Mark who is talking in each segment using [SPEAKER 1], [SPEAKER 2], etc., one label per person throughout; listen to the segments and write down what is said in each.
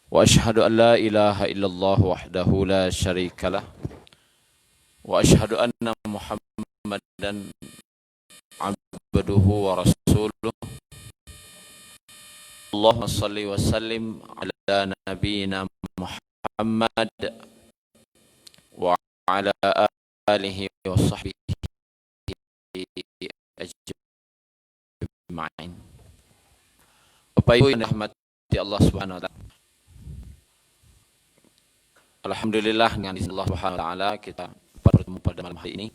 [SPEAKER 1] وأشهد أن لا إله إلا الله وحده لا شريك له وأشهد أن محمدا عبده ورسوله اللهم صل وسلم على نبينا محمد وعلى آله وصحبه أجمعين. Bapak Ibu yang dirahmati Allah Subhanahu wa taala. Alhamdulillah dengan izin Allah Subhanahu wa taala kita bertemu pada malam hari ini.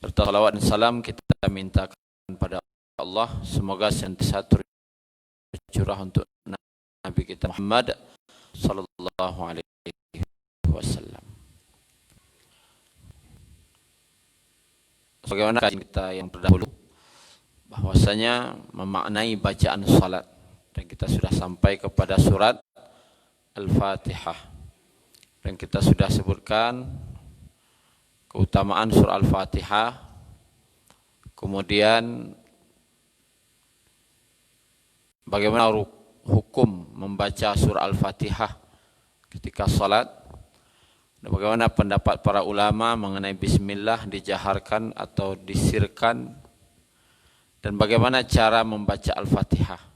[SPEAKER 1] Serta salawat dan salam kita mintakan pada Allah semoga senantiasa tercurah untuk Nabi kita Muhammad sallallahu alaihi wasallam. Sebagaimana kita yang terdahulu bahwasanya memaknai bacaan salat dan kita sudah sampai kepada surat Al-Fatihah dan kita sudah sebutkan keutamaan surah Al-Fatihah, kemudian bagaimana hukum membaca surah Al-Fatihah ketika salat, dan bagaimana pendapat para ulama mengenai bismillah dijaharkan atau disirkan, dan bagaimana cara membaca Al-Fatihah.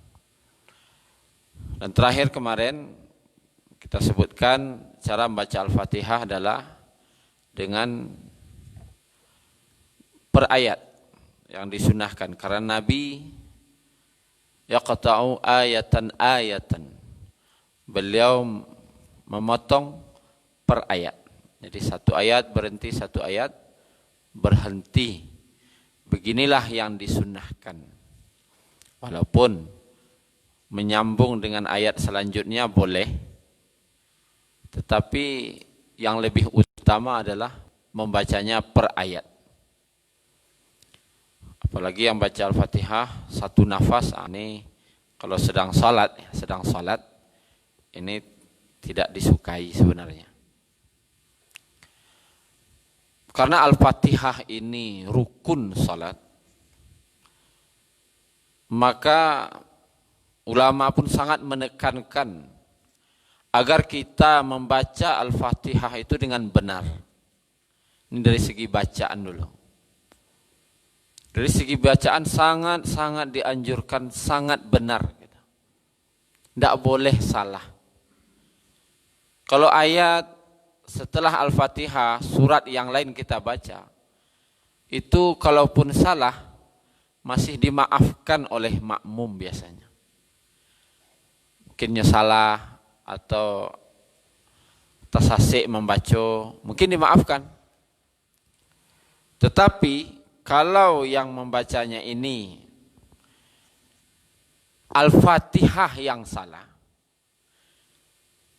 [SPEAKER 1] Dan terakhir kemarin kita sebutkan cara membaca Al-Fatihah adalah dengan per ayat yang disunahkan karena Nabi yaqta'u ayatan. Beliau memotong per ayat. Jadi satu ayat berhenti, satu ayat berhenti. Beginilah yang disunahkan. Walaupun menyambung dengan ayat selanjutnya boleh, tetapi yang lebih utama adalah membacanya per ayat. Apalagi yang baca Al-Fatihah satu nafas, ini kalau sedang salat ini tidak disukai sebenarnya. Karena Al-Fatihah ini rukun salat, maka ulama pun sangat menekankan agar kita membaca Al-Fatihah itu dengan benar. Ini dari segi bacaan dulu. Dari segi bacaan sangat dianjurkan, sangat benar. Tidak boleh salah. Kalau ayat setelah Al-Fatihah, surat yang lain kita baca, itu kalaupun salah, masih dimaafkan oleh makmum biasanya. Mungkinnya salah, atau tasasik membaca, mungkin dimaafkan. Tetapi kalau yang membacanya ini Al-Fatihah yang salah,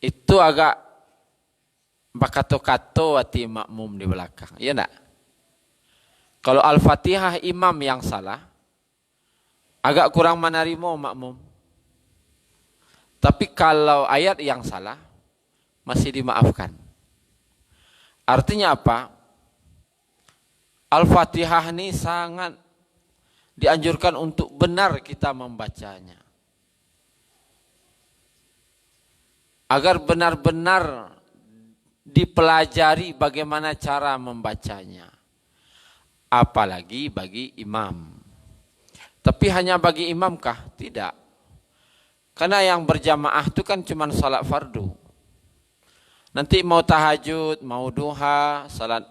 [SPEAKER 1] itu agak bakato-kato hati makmum di belakang, iya enggak? Kalau Al-Fatihah imam yang salah, agak kurang menerima makmum. Tapi kalau ayat yang salah, masih dimaafkan. Artinya apa? Al-Fatihah ini sangat dianjurkan untuk benar kita membacanya. Agar benar-benar dipelajari bagaimana cara membacanya. Apalagi bagi imam. Tapi hanya bagi imamkah? Tidak. Karena yang berjamaah itu kan cuma salat fardu. Nanti mau tahajud, mau duha, salat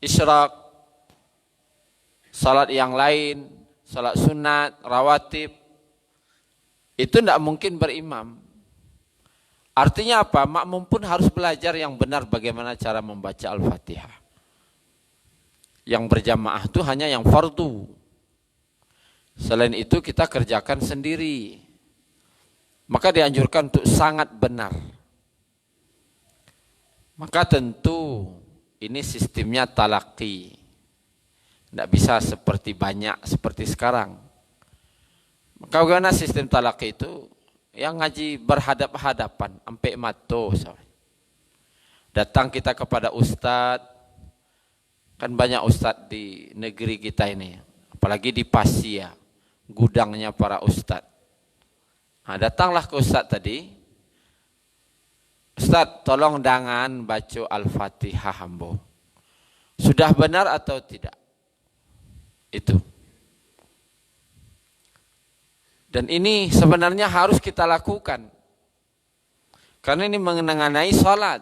[SPEAKER 1] isyraq, salat yang lain, salat sunat, rawatib, itu tidak mungkin berimam. Artinya apa? Makmum pun harus belajar yang benar bagaimana cara membaca Al-Fatihah. Yang berjamaah itu hanya yang fardu. Selain itu kita kerjakan sendiri. Maka dianjurkan untuk sangat benar. Maka tentu ini sistemnya talaqi. Tidak bisa seperti sekarang. Maka bagaimana sistem talaqi itu? Yang ngaji berhadap-hadapan, sampai mato. Datang kita kepada ustadz, kan banyak ustadz di negeri kita ini. Apalagi di Pasia, gudangnya para ustadz. Nah, datanglah ke ustadz tadi, Ustaz, tolong jangan baca Al-Fatihah ambo. Sudah benar atau tidak? Itu. Dan ini sebenarnya harus kita lakukan. Karena ini mengenai salat.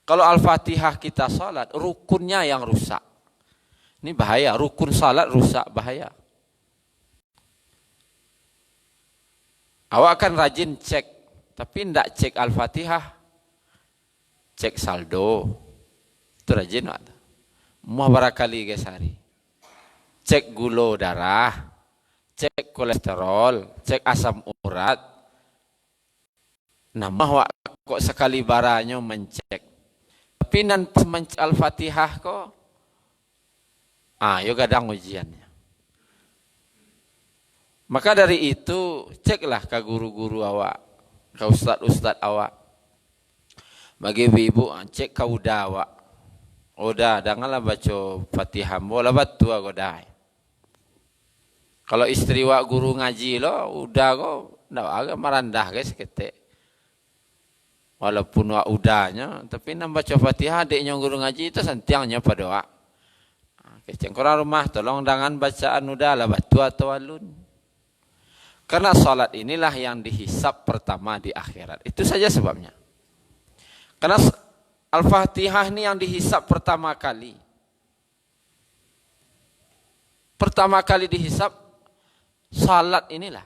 [SPEAKER 1] Kalau Al-Fatihah kita salat, rukunnya yang rusak. Ini bahaya, rukun salat rusak, bahaya. Awak akan rajin cek, tapi tidak cek Al-Fatihah. Cek saldo. Itu rajin ada. Mau berapa kali gesari. Cek gula darah, cek kolesterol, cek asam urat. Nama wak kok sekali baranya mencek. Tapi nan mencek Al-Fatihah kok. Yo gadang ujiannya. Maka dari itu ceklah ke guru-guru awak, ke ustad-ustad awak. Bagi ibu cek ke udah awak. Udah, janganlah baca Fatihah, bola batu godai. Kalau istri wak guru ngaji lo, udah kok, ndak agak merendah guys ketek. Walaupun wak udahnya, tapi nak baca Fatihah adiknya guru ngaji itu sentiangnya pada wak. Kecengkoran rumah, tolong jangan bacaan udah lah batu atau alun. Karena salat inilah yang dihisap pertama di akhirat. Itu saja sebabnya. Karena Al-Fatihah ini yang dihisap pertama kali. Pertama kali dihisap salat inilah.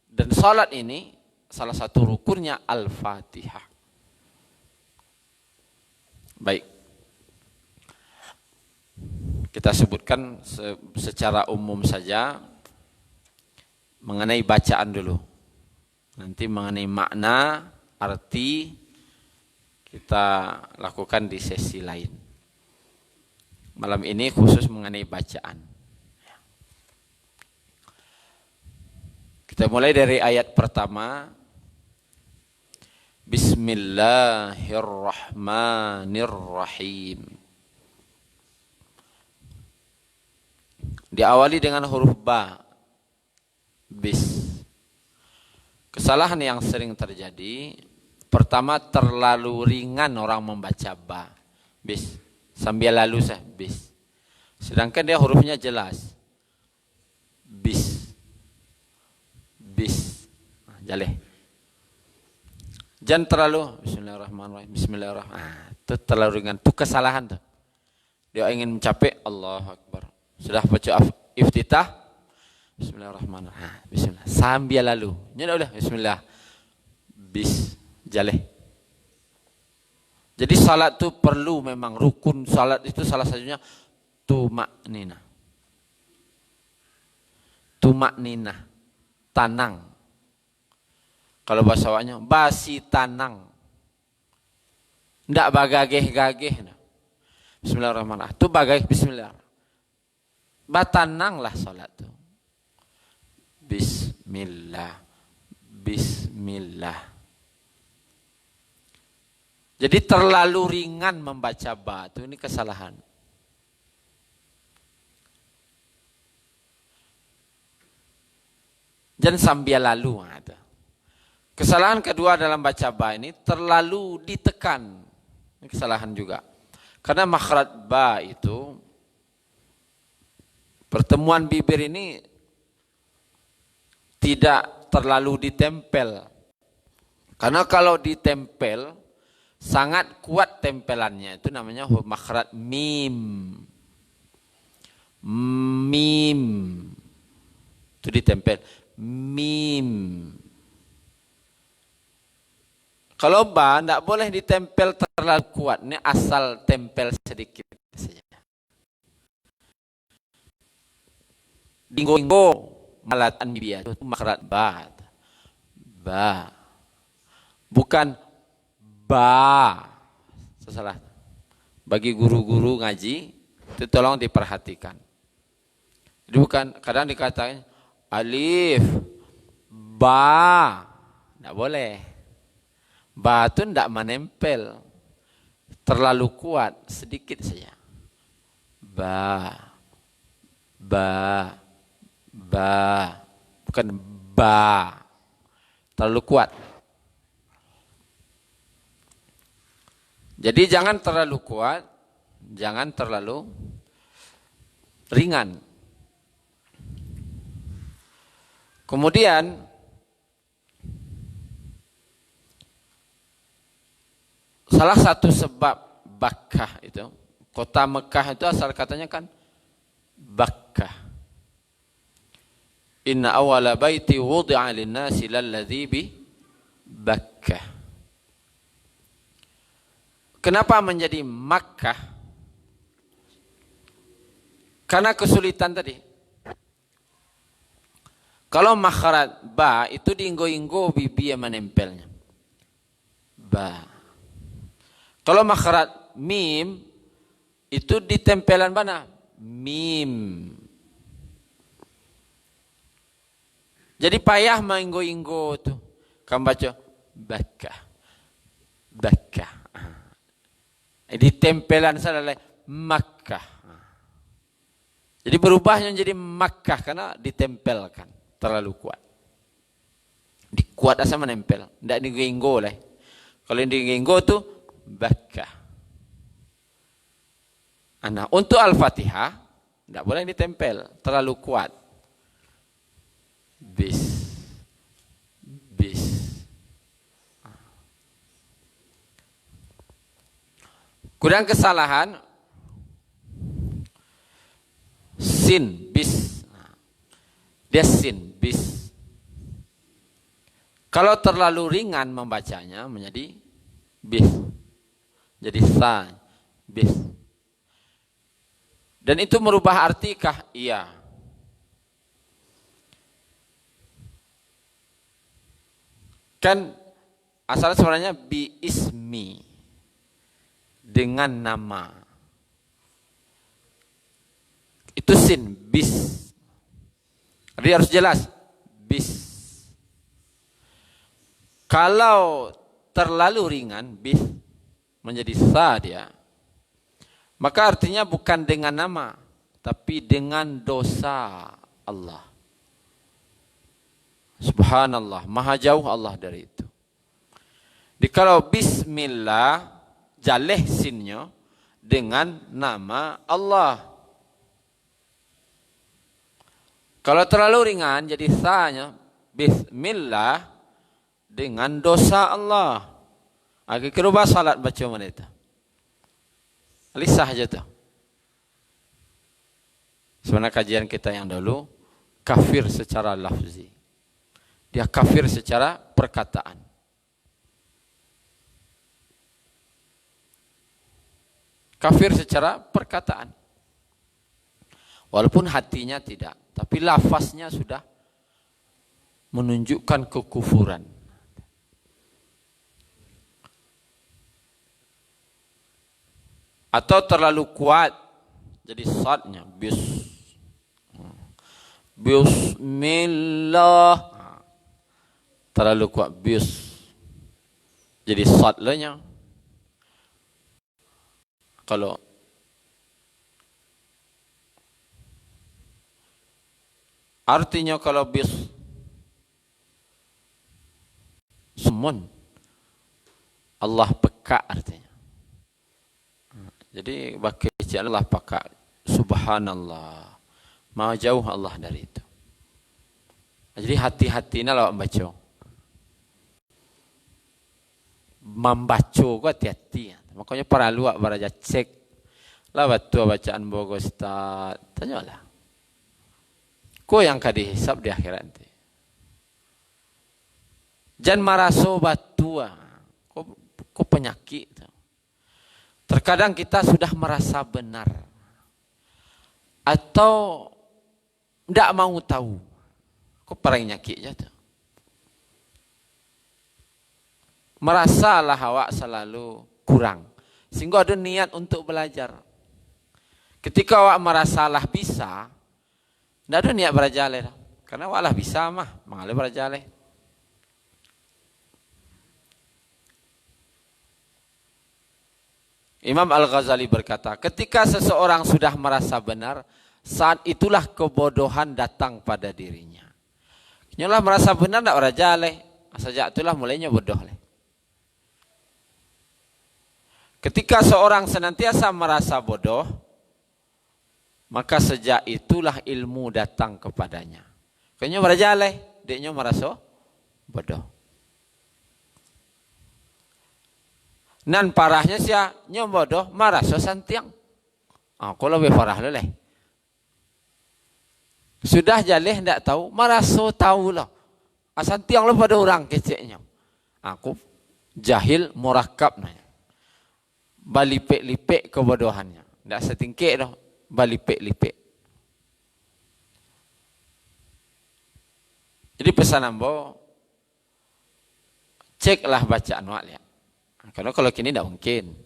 [SPEAKER 1] Dan salat ini salah satu rukunnya Al-Fatihah. Baik. Kita sebutkan secara umum saja mengenai bacaan dulu. Nanti mengenai makna, arti kita lakukan di sesi lain. Malam ini khusus mengenai bacaan. Kita mulai dari ayat pertama. Bismillahirrahmanirrahim. Diawali dengan huruf ba. Bis. Kesalahan yang sering terjadi, pertama terlalu ringan orang membaca ba. Bis. Sambil lalu sah bis. Sedangkan dia hurufnya jelas. Bis. Bis. Jaleh. Jangan terlalu Bismillahirrahmanirrahim. Bismillahirrahmanirrahim. Itu terlalu ringan. Itu kesalahan tuh. Dia ingin mencapai Allahu Akbar. Sudah baca iftitah. Bismillahirrahmanirrahim. Bismillah. Sambil lalu. Ya udah bismillah. Bis jaleh. Jadi salat itu perlu memang rukun salat itu salah satunya tumaknina. Tumaknina. Tanang. Kalau bahasa awaknya basi tanang. Ndak bagageh-gageh. Bismillahirrahmanirrahim. Itu bagageh bismillah. Batananglah salat itu. Bismillah. Bismillah. Jadi terlalu ringan membaca ba itu ini kesalahan. Jangan sambil lalu ada. Kesalahan kedua dalam baca ba ini terlalu ditekan. Ini kesalahan juga. Karena makhraj ba itu pertemuan bibir ini tidak terlalu ditempel. Karena kalau ditempel, sangat kuat tempelannya. Itu namanya makhraj mim. Mim. Itu ditempel. Mim. Kalau ba, tidak boleh ditempel terlalu kuat. Ini asal tempel sedikit saja. Dinggo malatan biya itu makhraj ba. Ba. Bukan ba. Salah. Bagi guru-guru ngaji itu tolong diperhatikan. Itu bukan kadang dikatakan alif ba. Tidak boleh. Ba itu tidak menempel. Terlalu kuat, sedikit saja. Ba. Ba. Ba, bukan ba, terlalu kuat. Jadi jangan terlalu kuat, jangan terlalu ringan. Kemudian salah satu sebab Bakkah itu, kota Mekah itu asal katanya kan Bakkah. Inna awwala baiti wudi'a lin-nasi lalladzi bi Bakkah. Kenapa menjadi Makkah? Karena kesulitan tadi. Kalau makharat ba itu diinggo-inggo bibi yang menempelnya. Ba. Kalau makharat mim itu ditempelan mana? Mim. Jadi payah menginggo-inggo tuh. Kamu baca Bakkah. Bakkah. Ditempelan salah Makkah. Jadi berubahnya menjadi Makkah karena ditempelkan. Terlalu kuat. Dikuat asal menempel. Tidak digenggo lah. Kalau digenggo tu Bakkah. Nah, untuk Al-Fatihah tidak boleh ditempel. Terlalu kuat. Bis. Bis. Kurang kesalahan. Sin. Bis. Dia sin, bis. Kalau terlalu ringan membacanya menjadi bis. Jadi sa, bis. Dan itu merubah arti kah? Iya. Kan asalnya sebenarnya bi ismi. Dengan nama. Itu sin, bis. Jadi harus jelas, bis. Kalau terlalu ringan, bis menjadi sa dia. Maka artinya bukan dengan nama, tapi dengan dosa Allah. Subhanallah, maha jauh Allah dari itu. Jadi kalau bismillah, jaleh sinnya dengan nama Allah. Kalau terlalu ringan jadi sa-nya bismillah dengan dosa Allah. Akhirnya rubah salat baca mana itu. Lisah aja tuh. Sebenarnya kajian kita yang dulu kafir secara lafzi. Dia kafir secara perkataan. Kafir secara perkataan. Walaupun hatinya tidak. Tapi lafaznya sudah menunjukkan kekufuran. Atau terlalu kuat. Jadi sadnya. Bismillah. Terlalu kuat. Jadi sadnya. Kalau artinya kalau semun Allah peka artinya. Jadi bagi Allah peka. Subhanallah. Maha jauh Allah dari itu. Jadi hati-hatinya lah membaca. Membaca kok hati-hati. Makanya para luak beraja cek. Lah batu bacaan bogo Ustaz. Tanyalah. Ko yang kadi hisab di akhirat nanti. Jangan maraso batua. Ko penyakit. Terkadang kita sudah merasa benar. Atau tidak mau tahu. Ko parang nyakit aja tuh. Merasalah awak selalu kurang. Sehingga ada niat untuk belajar. Ketika awak merasalah bisa, tidak ada niat belajar. Karena awak lah bisa mah, mengalir belajar. Imam Al-Ghazali berkata, ketika seseorang sudah merasa benar, saat itulah kebodohan datang pada dirinya. Nyolah merasa benar tidak belajar. Sejak itulah mulainya bodoh. Ketika seorang senantiasa merasa bodoh, maka sejak itulah ilmu datang kepadanya. Kayaknya berjalan, dia merasa bodoh. Nan parahnya siapa bodoh, merasa santiang. Aku lebih parah leleh. Sudah jaleh tidak tahu, merasa tahu lah. Santiang lah pada orang keceknya. Aku jahil murakab nanya. Balipek-lipek kebodohannya. Tidak setingkik dah, balipek-lipek. Jadi pesan ambo, ceklah bacaan wak lihat. Karena kalau kini tidak mungkin.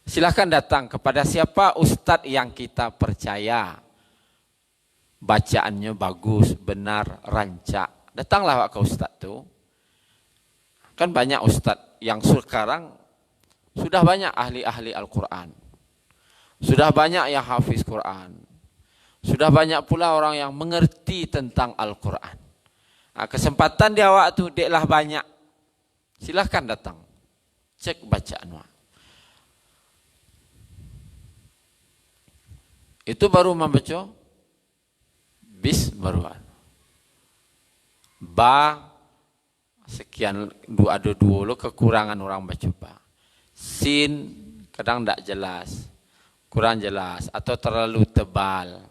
[SPEAKER 1] Silahkan datang kepada siapa ustadz yang kita percaya. Bacaannya bagus, benar, rancak. Datanglah ke ustadz itu. Kan banyak ustadz yang sekarang sudah banyak ahli-ahli Al-Quran. Sudah banyak yang hafiz Quran. Sudah banyak pula orang yang mengerti tentang Al-Quran. Nah, kesempatan di awak itu deklah banyak. Silahkan datang. Cek bacaan wak. Itu baru membaca bis baru. Ba sekian ada dua lo kekurangan orang baca ba. Sin kadang tidak jelas, kurang jelas atau terlalu tebal.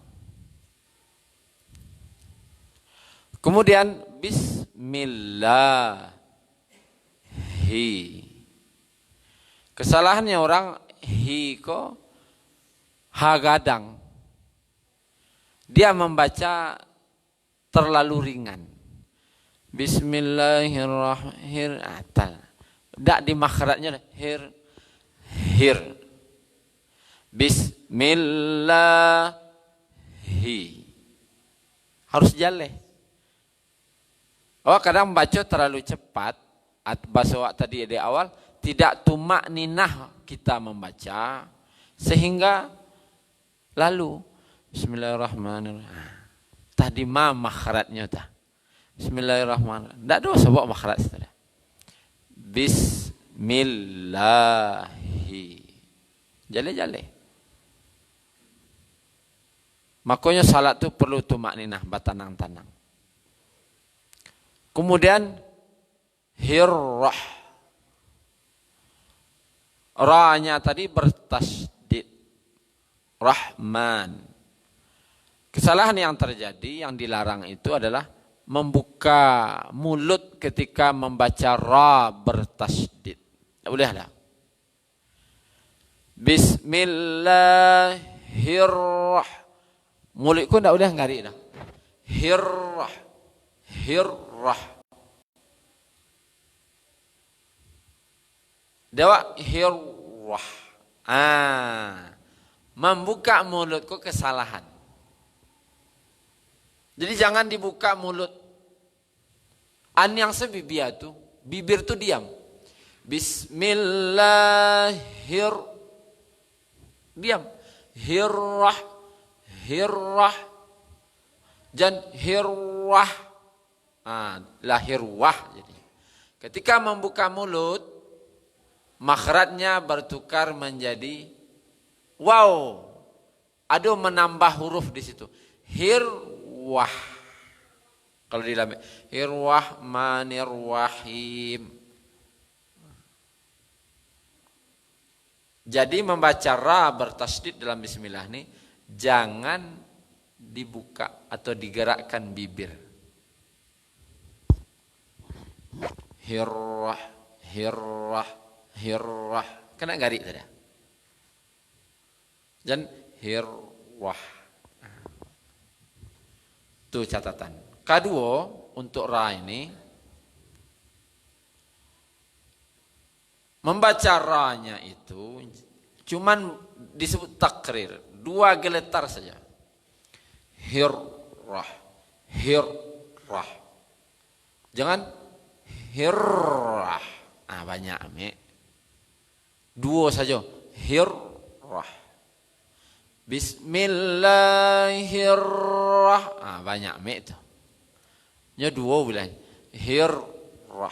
[SPEAKER 1] Kemudian Bismillahi. Kesalahannya orang kok hagadang. Dia membaca terlalu ringan. Bismillahirrahmanirrahim. Tidak di makhrajnya hir. Bismillahi. Harus jaleh. Kadang baca terlalu cepat. Bahasa tadi di awal tidak tumak ninah kita membaca sehingga lalu Bismillahirrahmanirrahim. Tadi makhrajnya tah. Bismillahirrahmanirrahim. Tidak dosa bawa makhraj tadi. Bismillahi. Jale. Makanya salat itu perlu tumak ninah, batanang-tanang. Kemudian hirrah. Ra-nya tadi bertasydid. Rahman. Kesalahan yang terjadi, yang dilarang itu adalah membuka mulut ketika membaca ra bertasydid. Tidak boleh lah. Bismillahirrah. Mulutku tidak boleh ngari dah. Hirrah. Dewa hirrah. Membuka mulutku kesalahan. Jadi jangan dibuka mulut. An yang sebibia tu, bibir tu diam. Bismillahir. Diam. Hirrah. Dan hirwah. Lahirwah jadi. Ketika membuka mulut, makhrajnya bertukar menjadi wow. Ada menambah huruf di situ. Hirwah. Kalau di dalam Hirrahmanirrahim. Jadi membaca ra bertasydid dalam bismillah ini jangan dibuka atau digerakkan bibir. Hirrah. Kena garik tadi. Dan hirwah. Itu catatan. Kedua, untuk ra ini membaca ra-nya itu cuman disebut takrir, 2 geletar saja. Hirrah. Jangan hirrah. Banyak ame. 2 saja. Hirrah. Bismillahirrahmanirrahim. Banyak ame itu. Nya 2 bulan. Hirrah.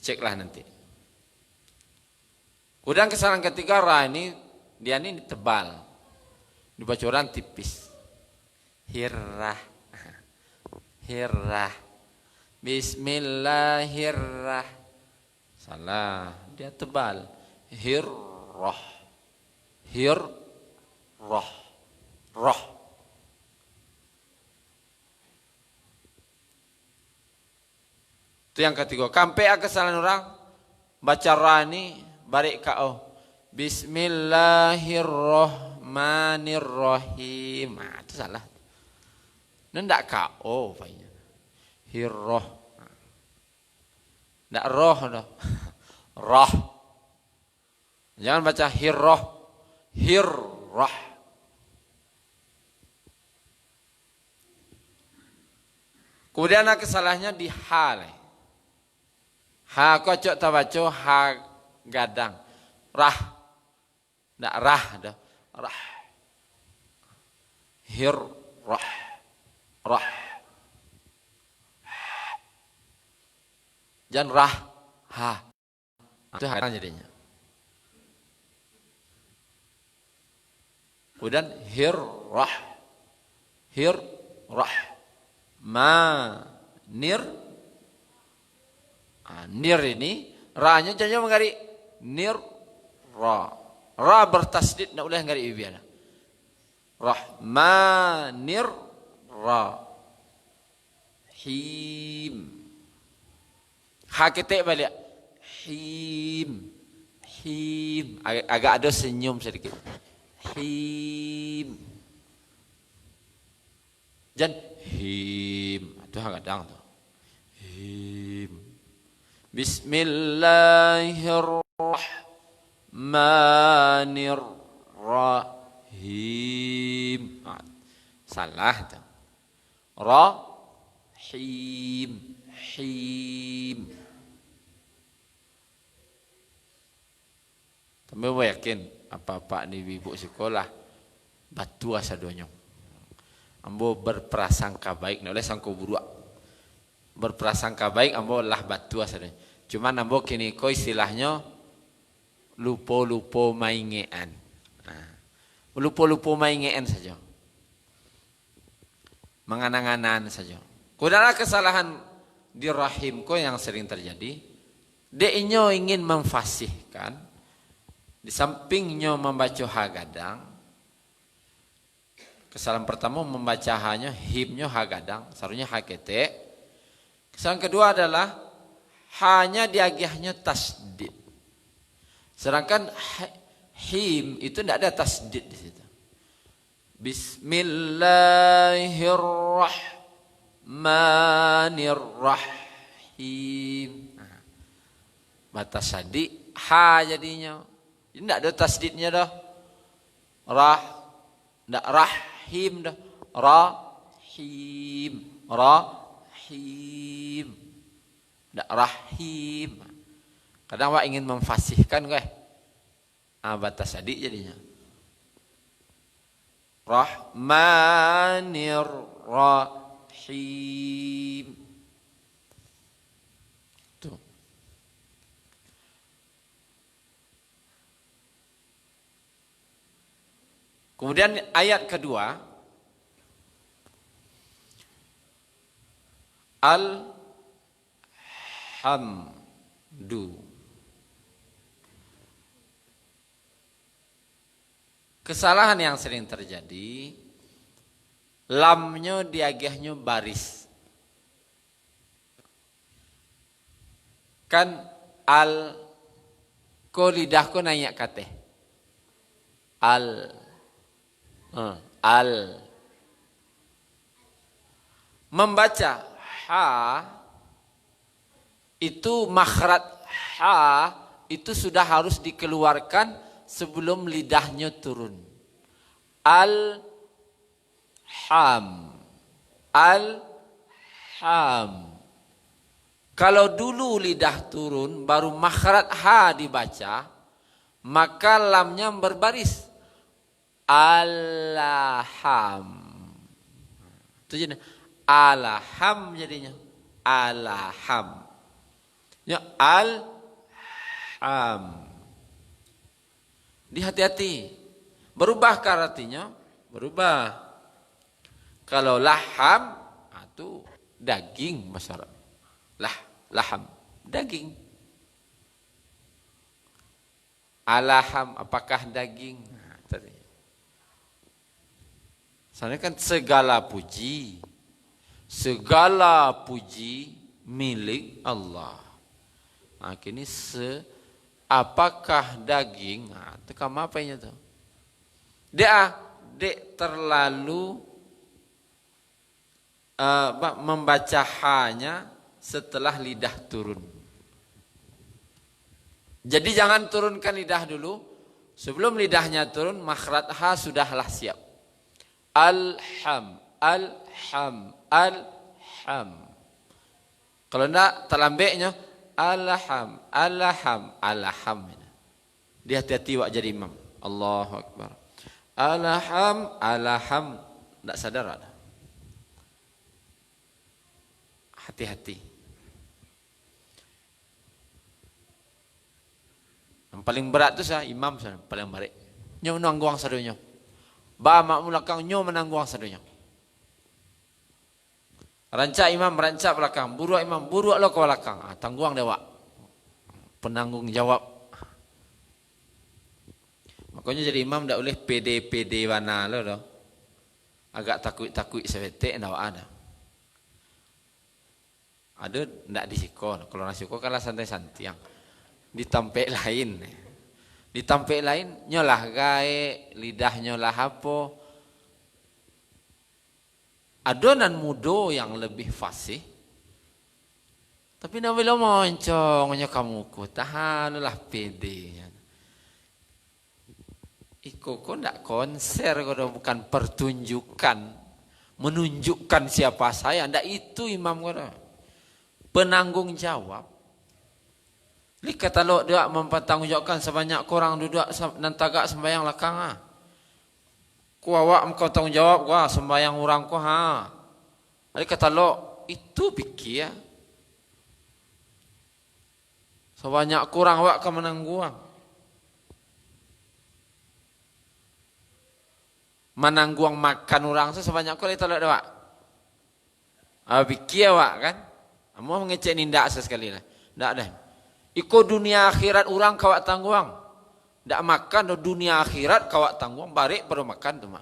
[SPEAKER 1] Ceklah nanti. Kemudian kesalahan ketiga, ra ini dia ini tebal. Dibaca orang tipis. Hirrah. Hirrah. Bismillahirrah. Salah, dia tebal. Hirrah. Hirrah. Roh. Itu yang ketiga. Kampai kesalahan orang baca ra ini balik kau. Bismillahirrahmanirrahim. Nah, itu salah. Ndak kau pokoknya. Hirroh. Ndak roh dah. Roh. Jangan baca hirroh. Hirrah. Kemudian kesalahannya di ha. Ha kocok tabaco ha gadang. Rah. Ndak rah dah. Rah. Hirrah. Rah. Jangan rah. Ha. Itu ha jadinya. Kemudian hirrah. Hirrah. Nir. Nir ini ra-nya jangan mengari nir ra. Ra bertasdid nak boleh ngari biar. Rahmanir ra. Him. Ha ketek balik. Him. Him. Agak ada senyum sedikit. Him. Jangan him. Itu kadang tuh. Him. Bismillahirrahmanirrahim. Salah tuh. Rahim. Him. Tapi saya yakin apa-apa ni ibu sekolah batu asa donyong. Ambo berprasangka baik, nak boleh sangko buruk. Berprasangka baik ambo lah batu asa donyong. Cuman ambo kini ko istilahnya lupo-lupo maingean. Lupo-lupo maingean saja. Menganang-angan saja. Kudalah kesalahan di rahim ko yang sering terjadi. Dia ingin memfasihkan. Di sampingnya membaca hagadang. Kesalahan pertama membaca hanya himnya hagadang. Seharusnya hakete. Kesalahan kedua adalah hanya diagihnya tasdid. Sedangkan him itu tidak ada tasdid di situ. Bismillahirrahmanirrahim. Batas sadi ha jadinya. Ini tidak ada tasdidnya dah. Tidak rahim dah. Rahim. Rahim. Tidak rahim. Kadang awak ingin memfasihkan ke? Batas sadi jadinya. Rahmanirrahim. Tuh. Kemudian ayat kedua, alhamdu. Kesalahan yang sering terjadi, lamnya diagihnya baris. Kan ko lidahku nanya kate. Membaca ha itu makhraj ha itu sudah harus dikeluarkan sebelum lidahnya turun. Al-ham. Kalau dulu lidah turun baru makhraj ha dibaca, maka lamnya berbaris. Alham. Itu jadi alham jadinya. Alham. Ya, al-ham. Dihati-hati. Berubahkah artinya? Berubah. Kalau laham, itu daging bahasa Arab. Laham, daging. Alaham, apakah daging? Nah, tadi. Soalnya kan segala puji milik Allah. Nah, kini apakah daging? Nah, itu kamu apanya tuh? Dek terlalu membaca hanya setelah lidah turun. Jadi jangan turunkan lidah dulu. Sebelum lidahnya turun, makhraj ha sudahlah siap. Alham. Kalau enggak terlambeknya alham. Dia hati-hati wak jadi imam. Allahu Akbar. Alham. Enggak sadar ada. Hati-hati. Yang paling berat tu imam sana, paling baik. Nyo menangguang sadunya. Ba mak belakang nyo menangguang sadunya. Rancak imam rancak belakang, buruak imam buruak lo ke belakang. Tangguang dewa. Penanggung jawab. Makanya jadi imam tak boleh pede wana lo doh. Agak takut sebetek ndak ada. Ada ndak disikol. Kalau nasikol kalah santai-santai yang ditampek lain. Ditampek lain nyolah gae, lidah nyolah apa. Adonan mudo yang lebih fasih. Tapi nak bila moncongnya kamu ku tahanlah pede. Iko kok ndak konser kalau bukan pertunjukan. Menunjukkan siapa saya. Ndak itu imam kau. Penanggung jawab. Lihat kalau dia mempertanggungjawabkan sebanyak korang duduk dan tagak sembahyang lakang ku awak engkau tanggung jawab gua sembahyang orang ku Lihat kalau itu pikir sebanyak kurang awak ke menangguang. Menangguang makan orang sebanyak kau itu tak ada awak. Pikir awak kan? Mau mengecek nindak sesekali lah. Tak ada. Iko dunia akhirat orang kawak tangguang. Tak makan dunia akhirat kawak tangguang. Barik baru makan tu mah.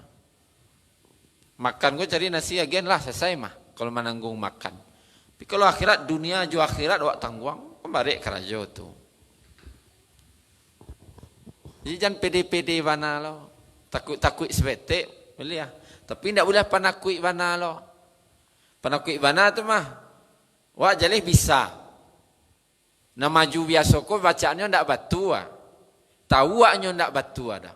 [SPEAKER 1] Makan gue cari nasi agen lah selesai mah. Kalau menanggung makan. Tapi kalau akhirat dunia ju akhirat awak tangguang. Barik kerajo tu. Jadi jangan pede-pede mana lo. Takut sebetek boleh ya. Tapi tak boleh panakui mana lo. Panakui mana tu mah. Wak jalih bisa. Nama maju biasa ko bacaannya ndak batu Tahu waknya ndak batu ada.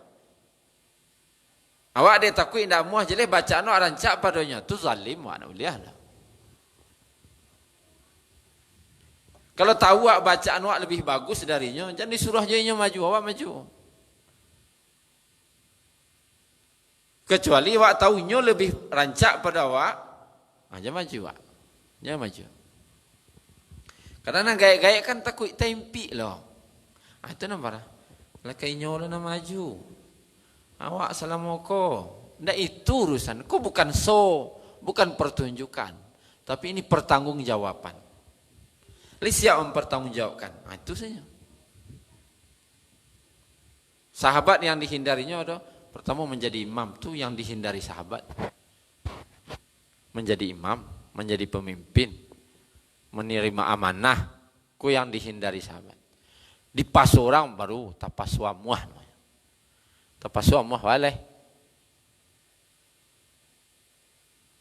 [SPEAKER 1] Awak dia takut ndak muah jalih bacaannya rancak padanya. Tu zalim wak nak boleh ada. Kalau tahu wak bacaan wak lebih bagus darinya, jangan disuruh jadinya maju, awak maju. Kecuali wak tahunya lebih rancak pada wak, jangan maju wak. Jangan maju. Karena gaya-gaya kan takut tempi loh. Itu nampak lah. Lakainya lah nak maju. Awak salamoko. Ndak itu urusan. Kau bukan bukan pertunjukan. Tapi ini pertanggungjawaban. Siap mempertanggungjawabkan. Itu saja. Sahabat yang dihindarinya ada. Pertama menjadi imam. Itu yang dihindari sahabat. Menjadi imam. Menjadi pemimpin. Menerima amanah, ku yang dihindari sahabat. Dipas orang baru tapaswa muah. Tapaswa muah boleh.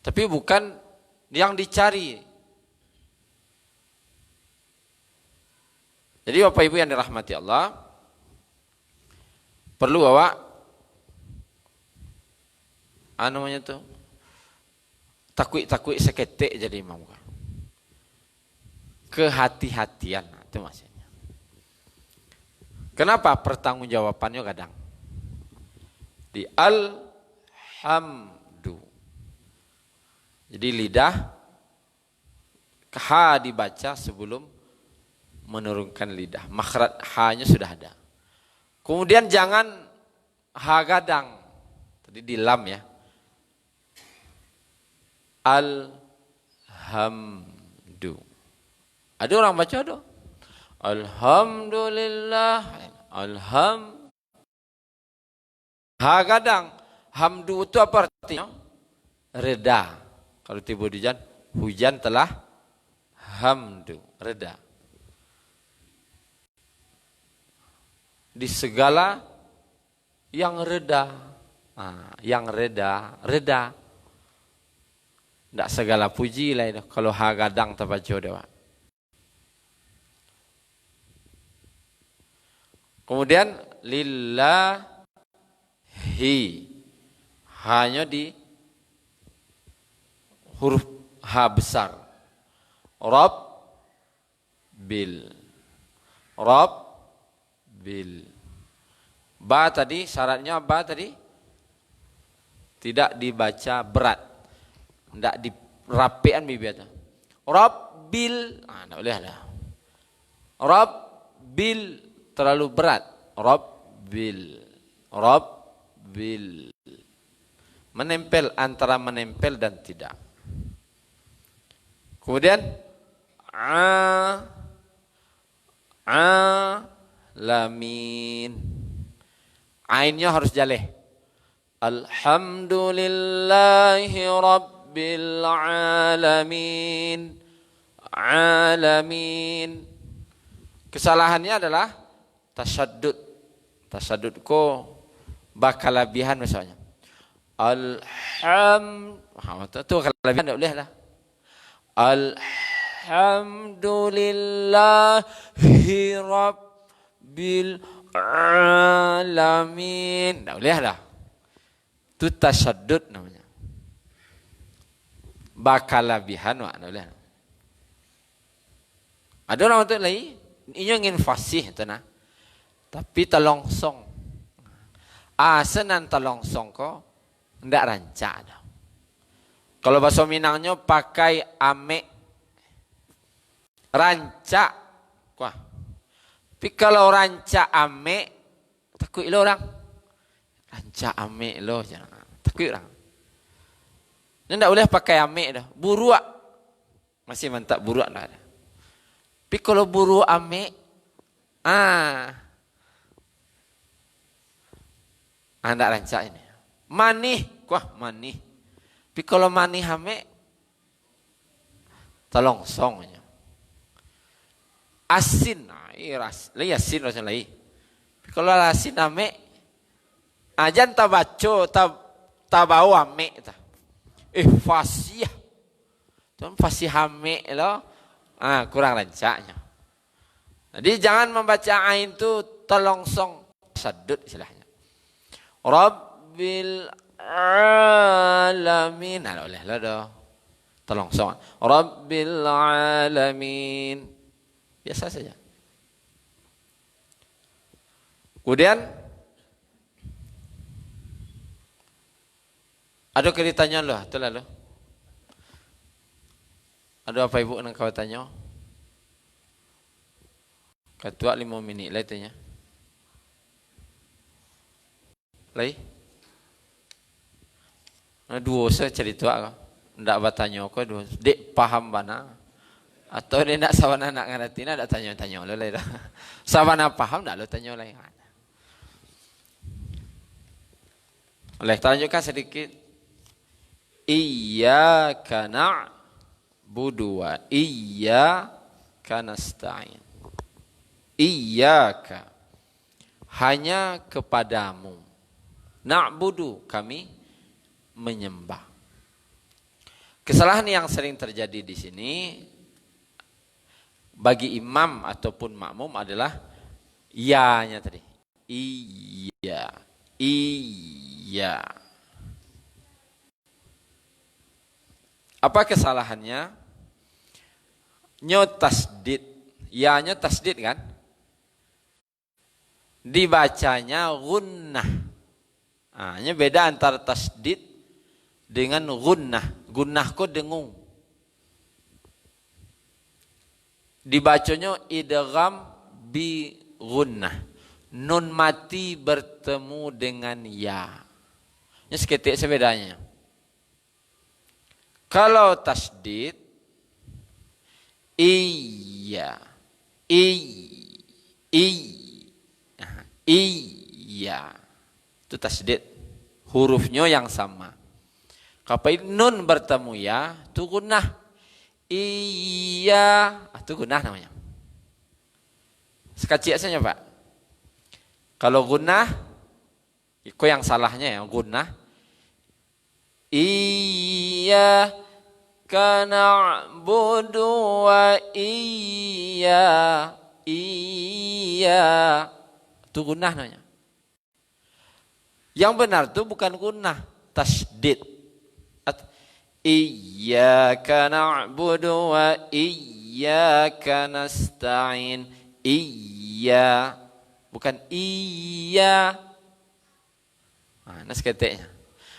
[SPEAKER 1] Tapi bukan yang dicari. Jadi Bapak Ibu yang dirahmati Allah, perlu awak namanya tuh takut seketik jadi imam. Kehati-hatian itu maksudnya. Kenapa pertanggungjawabannya kadang di alhamdu. Jadi lidah ha dibaca sebelum menurunkan lidah. Makhraj ha-nya sudah ada. Kemudian jangan ha gadang. Tadi di lam ya. Alhamdu. Ada orang baca doh. Alhamdulillah. Ha gadang. Hamdu itu apa artinya? Reda. Kalau tiba hujan telah hamdu, reda. Di segala yang reda. Yang reda. Tidak segala puji lah itu. Kalau ha gadang terbaca dewa. Kemudian lillahi. Hanya di huruf ha besar. Rabbil. Ba tadi syaratnya ba tadi tidak dibaca berat. Tidak dirapikan bibirnya. Rabbil. Tidak boleh ada. Rabbil terlalu berat. Rabbil. Menempel antara menempel dan tidak. Kemudian alamin. Ainnya harus jaleh. Alhamdulillahi rabbil alamin. Kesalahannya adalah tasaddud. Tasaddud ko bakal kelebihan misalnya. Itu kelebihan tidak boleh lah. Alhamdulillahi rabbil alamin. Tak boleh lah. Itu tasaddud namanya. Bakalabihan tak boleh. Ada orang untuk lain, ini ingin fasih tu nah. Tapi telongsong. Senan telongsong ko ndak rancak dah. Kalau bahasa Minangnya pakai ame rancak. Wah. Tapi kalau rancak ame takut lo orang. Rancak ame lo jangan. Takut orang. Ini ndak boleh pakai ame dah. Buruak. Masih mantap buruak dah. Tapi kalau buruak ame ndak rancak ini. Manih, wah manih. Tapi kalau manih ame telongsongnya. Asin, asin rasanya lagi. Tapi kalau asin ame, ajan tabaco, tabau ame, fasih, tuan fasih ame lo, kurang rancaknya. Jadi jangan membaca ain itu telongsong, sadut istilahnya. Rabbil alamin. Oleh lah dah. Telongsong. Rabbil alamin. Biasa saja. Kemudian ada ceritanya loh, itulah loh. Ada apa ibu nak kau tanya? Ketua 5 minit lah itunya. Lai? Dua saya cerita kau. Ndak bertanya kau dua. Dek paham bana? Atau dia nak sawana nak ngerti nak tanya-tanya lo lai dah. Sawana paham ndak lo tanya lai. Oleh tunjukkan sedikit. Iyyaka na'budu wa iyyaka nasta'in. Iyyaka hanya kepadamu. Na'budu kami menyembah. Kesalahan yang sering terjadi di sini bagi imam ataupun makmum adalah ya-nya tadi. Iya. Apa kesalahannya? Nyo tasdid. Ya-nya tasdid kan? Dibacanya gunnah. Ini beda antara tasdid dengan gunnah. Gunnah ko dengung. dibacanya idgham bi gunnah. Nun mati bertemu dengan ya. Ini seketik sebedanya. Kalau tasdid, iya, iya, itu tasdid. Hurufnya yang sama. Kalau nun bertemu ya, itu gunnah. Iya, itu gunnah namanya. Sekecil saja Pak. Kalau gunnah, itu yang salahnya ya, gunnah. Iyyaka na'budu wa iya. Itu gunnah namanya. Yang benar itu bukan gunnah, tasdid. Iyyaka na'budu wa iyyaka nasta'in. Iya, bukan iya. Nah, seketiknya.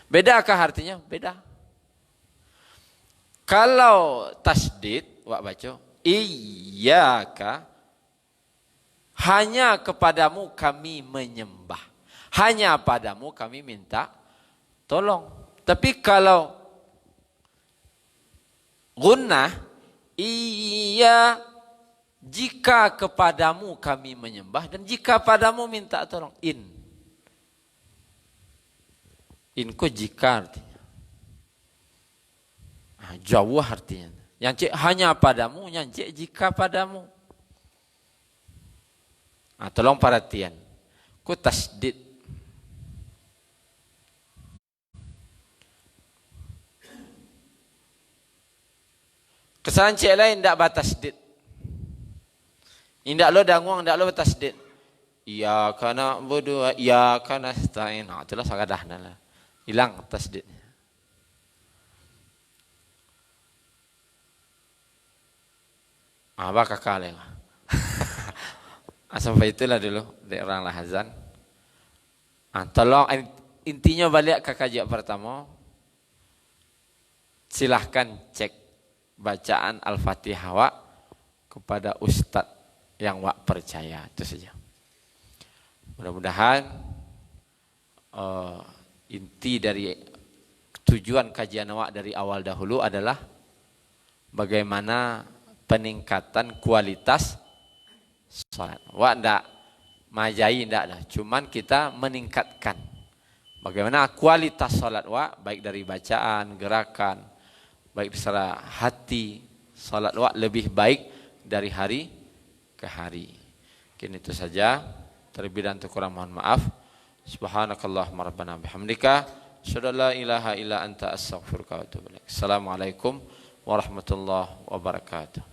[SPEAKER 1] Bedakah artinya? Beda. Kalau tasdid, wak baca, iyyaka, hanya kepadamu kami menyembah. Hanya padamu kami minta tolong. Tapi kalau gunnah, iya, jika kepadamu kami menyembah dan jika padamu minta tolong. In ku jika artinya. Nah, jauh artinya. Yang cek hanya padamu, yang cek jika padamu. Nah, tolong perhatian. Ku tasdid. Kesalahan cek lain tidak batas tasdid. Indak lo danguang, indak lo tasdid. Iyyaka na'budu wa iyyaka nasta'in. Nah, itulah sagadahna lah. Hilang tasdidnya. Apa kakak lah. Sampai itulah dulu dari orang Lahazan. Tolong intinya balik ke kajian pertama. Silahkan cek bacaan Al-Fatihah wak kepada ustadz yang wak percaya, itu saja. Mudah-mudahan inti dari tujuan kajian wak dari awal dahulu adalah bagaimana peningkatan kualitas salat. Wak ndak majai ndak lah, cuman kita meningkatkan bagaimana kualitas salat wak, baik dari bacaan, gerakan, baik secara hati, salat wak lebih baik dari hari ke hari. Mungkin itu saja. Terlebih dan terkurang mohon maaf. Subhanakallahumma rabbana bihamdika asyhadu an la ilaha illa anta astaghfiruka wa atubu ilaik. Assalamualaikum warahmatullahi wabarakatuh.